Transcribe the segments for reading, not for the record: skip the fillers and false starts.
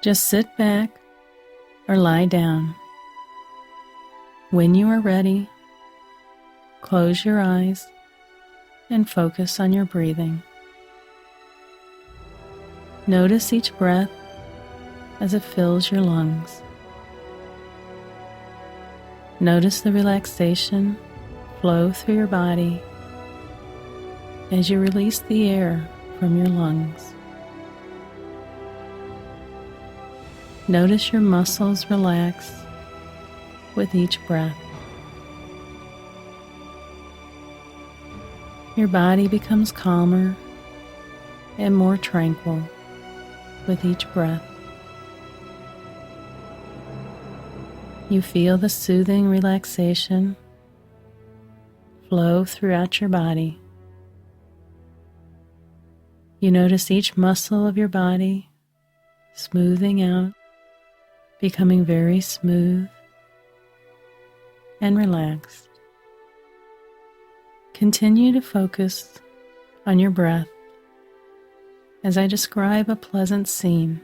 Just sit back or lie down. When you are ready, close your eyes and focus on your breathing. Notice each breath as it fills your lungs. Notice the relaxation flow through your body as you release the air from your lungs. Notice your muscles relax with each breath. Your body becomes calmer and more tranquil with each breath. You feel the soothing relaxation flow throughout your body. You notice each muscle of your body smoothing out, becoming very smooth and relaxed. Continue to focus on your breath as I describe a pleasant scene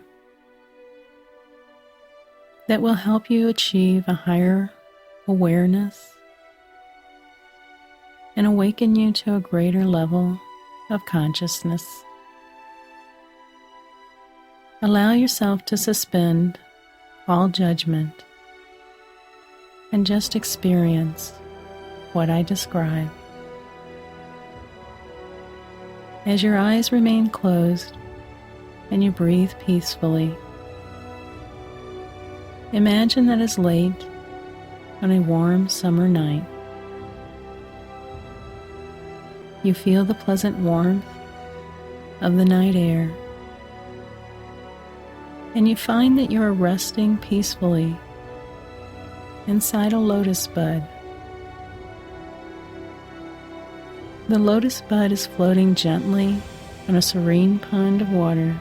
that will help you achieve a higher awareness and awaken you to a greater level of consciousness. Allow yourself to suspend all judgment and just experience what I describe. As your eyes remain closed and you breathe peacefully, imagine that it's late on a warm summer night. You feel the pleasant warmth of the night air, and you find that you are resting peacefully inside a lotus bud. The lotus bud is floating gently on a serene pond of water,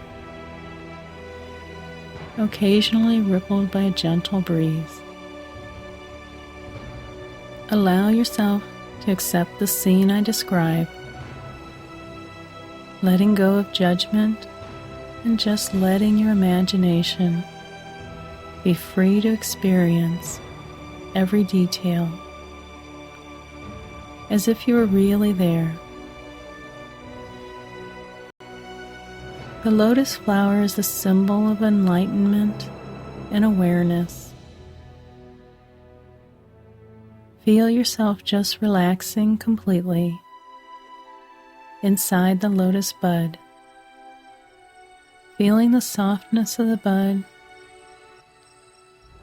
occasionally rippled by a gentle breeze. Allow yourself to accept the scene I describe, letting go of judgment and just letting your imagination be free to experience every detail as if you were really there. The lotus flower is a symbol of enlightenment and awareness. Feel yourself just relaxing completely inside the lotus bud, feeling the softness of the bud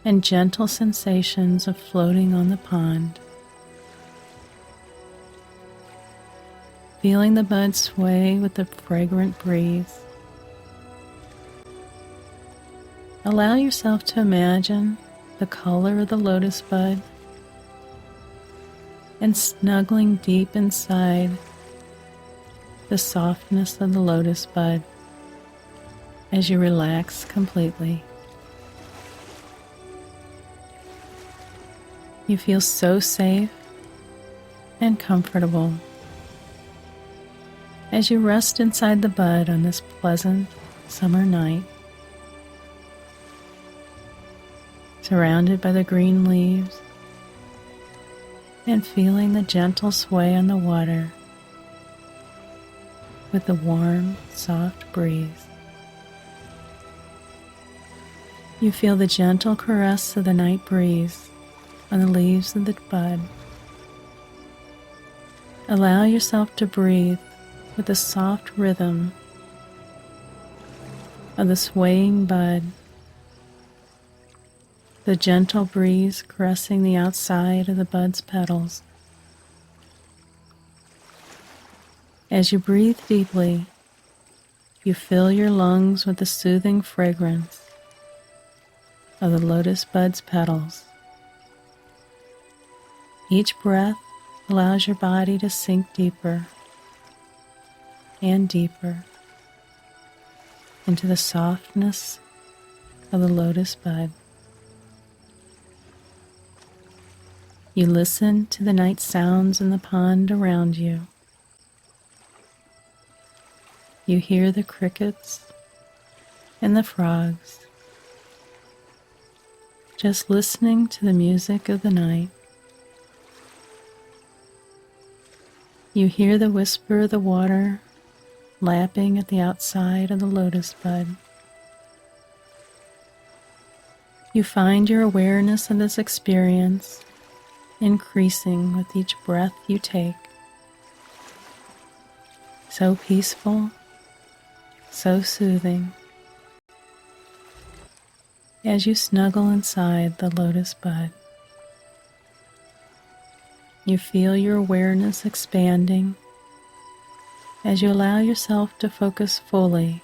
and gentle sensations of floating on the pond. Feeling the bud sway with the fragrant breeze. Allow yourself to imagine the color of the lotus bud and snuggling deep inside the softness of the lotus bud as you relax completely. You feel so safe and comfortable as you rest inside the bud on this pleasant summer night, surrounded by the green leaves and feeling the gentle sway on the water with the warm, soft breeze. You feel the gentle caress of the night breeze on the leaves of the bud. Allow yourself to breathe with the soft rhythm of the swaying bud, the gentle breeze caressing the outside of the bud's petals. As you breathe deeply, you fill your lungs with the soothing fragrance of the lotus bud's petals. Each breath allows your body to sink deeper and deeper into the softness of the lotus bud. You listen to the night sounds in the pond around you. You hear the crickets and the frogs just listening to the music of the night. You hear the whisper of the water lapping at the outside of the lotus bud. You find your awareness of this experience increasing with each breath you take. So peaceful, so soothing, as you snuggle inside the lotus bud. You feel your awareness expanding as you allow yourself to focus fully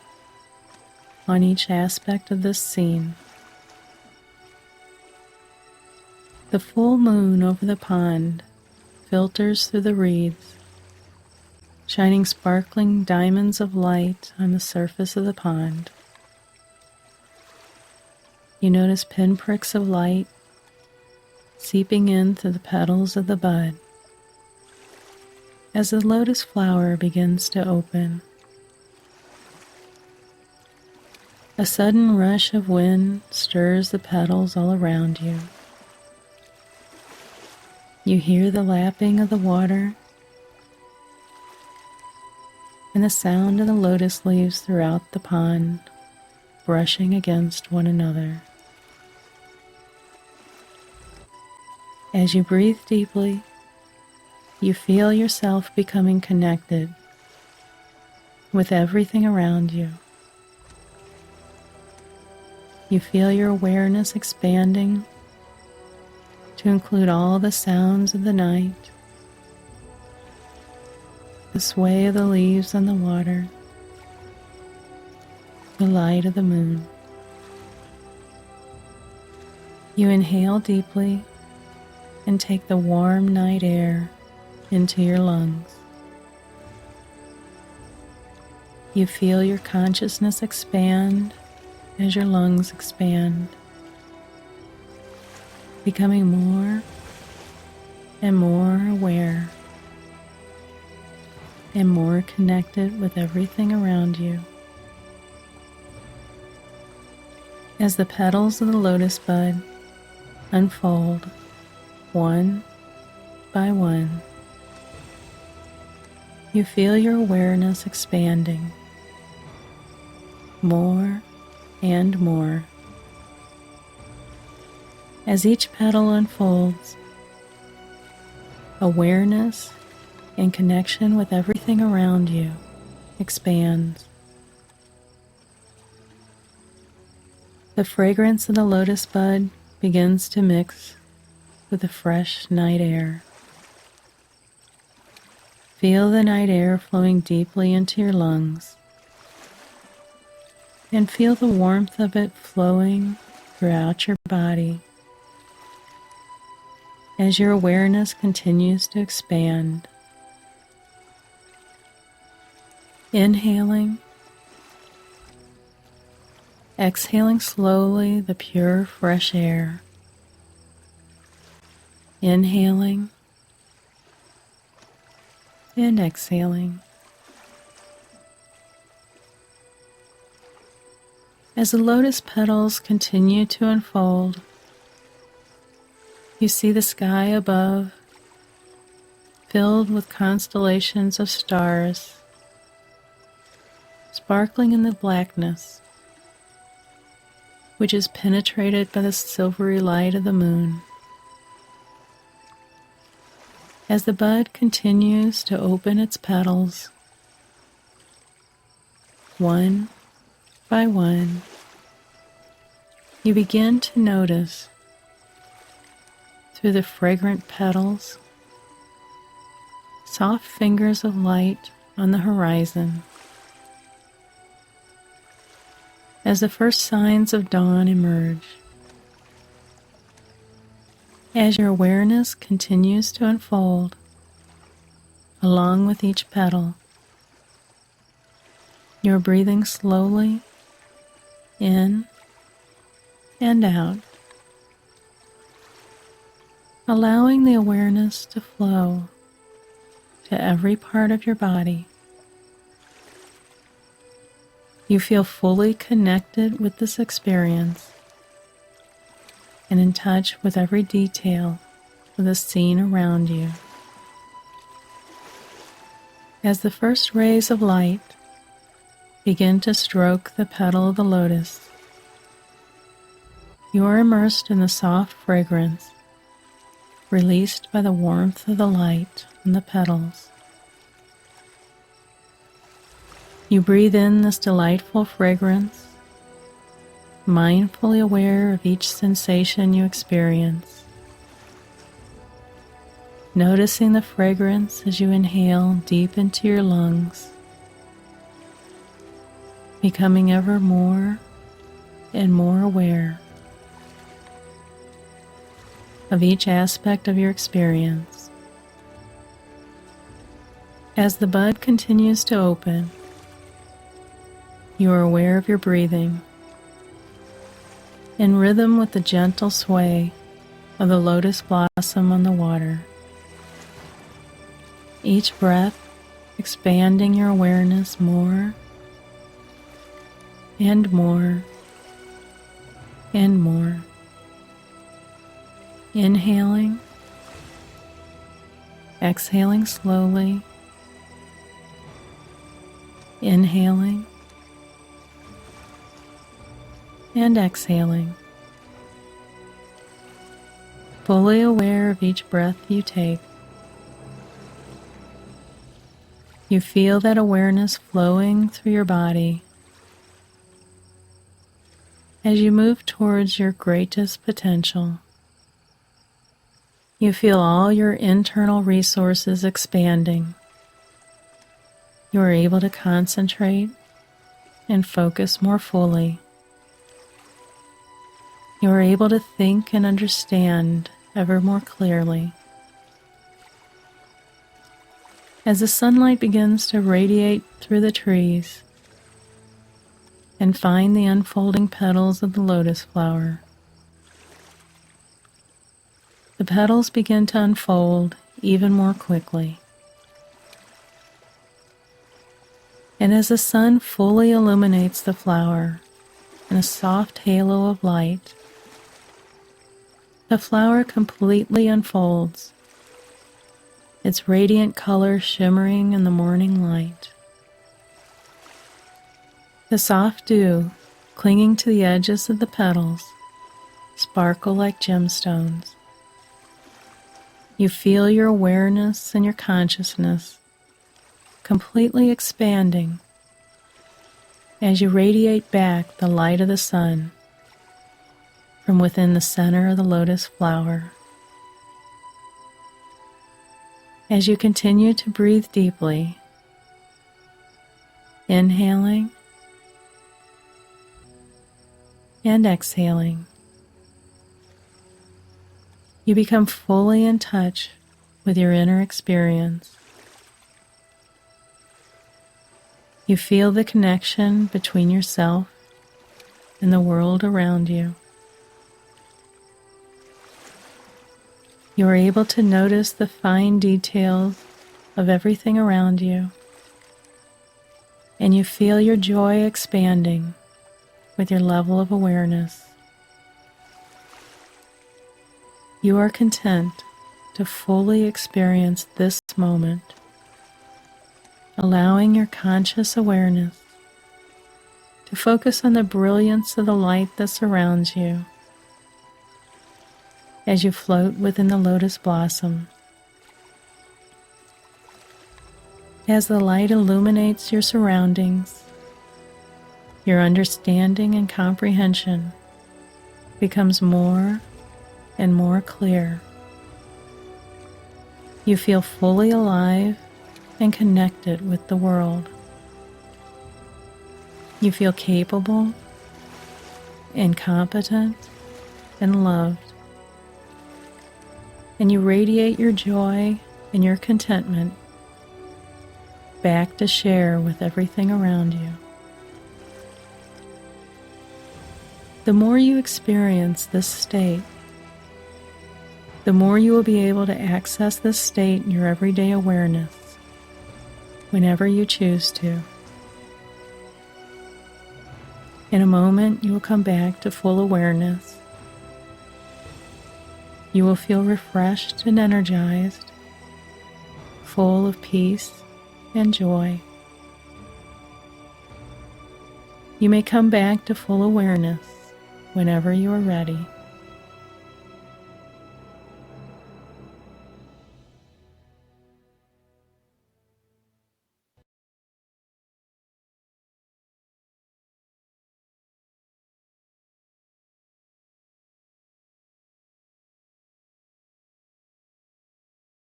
on each aspect of this scene. The full moon over the pond filters through the reeds, shining sparkling diamonds of light on the surface of the pond. You notice pinpricks of light seeping in through the petals of the bud as the lotus flower begins to open. A sudden rush of wind stirs the petals all around you. You hear the lapping of the water and the sound of the lotus leaves throughout the pond brushing against one another. As you breathe deeply, you feel yourself becoming connected with everything around you. You feel your awareness expanding to include all the sounds of the night, the sway of the leaves on the water, the light of the moon. You inhale deeply and take the warm night air into your lungs. You feel your consciousness expand as your lungs expand, becoming more and more aware and more connected with everything around you. As the petals of the lotus bud unfold one by one, you feel your awareness expanding more and more. As each petal unfolds, awareness and connection with everything around you expands. The fragrance of the lotus bud begins to mix with the fresh night air. Feel the night air flowing deeply into your lungs, and feel the warmth of it flowing throughout your body as your awareness continues to expand. Inhaling, exhaling slowly the pure, fresh air. Inhaling and exhaling. As the lotus petals continue to unfold, you see the sky above filled with constellations of stars, sparkling in the blackness, which is penetrated by the silvery light of the moon. As the bud continues to open its petals, one by one, you begin to notice through the fragrant petals soft fingers of light on the horizon. As the first signs of dawn emerge, as your awareness continues to unfold along with each petal, you're breathing slowly in and out, allowing the awareness to flow to every part of your body. You feel fully connected with this experience and in touch with every detail of the scene around you. As the first rays of light begin to stroke the petal of the lotus, you are immersed in the soft fragrance released by the warmth of the light on the petals. You breathe in this delightful fragrance, mindfully aware of each sensation you experience. Noticing the fragrance as you inhale deep into your lungs, becoming ever more and more aware of each aspect of your experience. As the bud continues to open, you are aware of your breathing, in rhythm with the gentle sway of the lotus blossom on the water. Each breath expanding your awareness more and more and more. Inhaling, exhaling slowly, inhaling, and exhaling, fully aware of each breath you take. You feel that awareness flowing through your body as you move towards your greatest potential. You feel all your internal resources expanding. You are able to concentrate and focus more fully. You are able to think and understand ever more clearly. As the sunlight begins to radiate through the trees and find the unfolding petals of the lotus flower, the petals begin to unfold even more quickly. And as the sun fully illuminates the flower in a soft halo of light, the flower completely unfolds, its radiant color shimmering in the morning light. The soft dew clinging to the edges of the petals sparkle like gemstones. You feel your awareness and your consciousness completely expanding as you radiate back the light of the sun from within the center of the lotus flower. As you continue to breathe deeply, inhaling and exhaling, you become fully in touch with your inner experience. You feel the connection between yourself and the world around you. You are able to notice the fine details of everything around you, and you feel your joy expanding with your level of awareness. You are content to fully experience this moment, allowing your conscious awareness to focus on the brilliance of the light that surrounds you as you float within the lotus blossom. As the light illuminates your surroundings, your understanding and comprehension becomes more and more clear. You feel fully alive and connected with the world. You feel capable and competent and loved. And you radiate your joy and your contentment back to share with everything around you. The more you experience this state, the more you will be able to access this state in your everyday awareness whenever you choose to. In a moment, you will come back to full awareness, You will feel refreshed and energized, full of peace and joy. You may come back to full awareness whenever you are ready.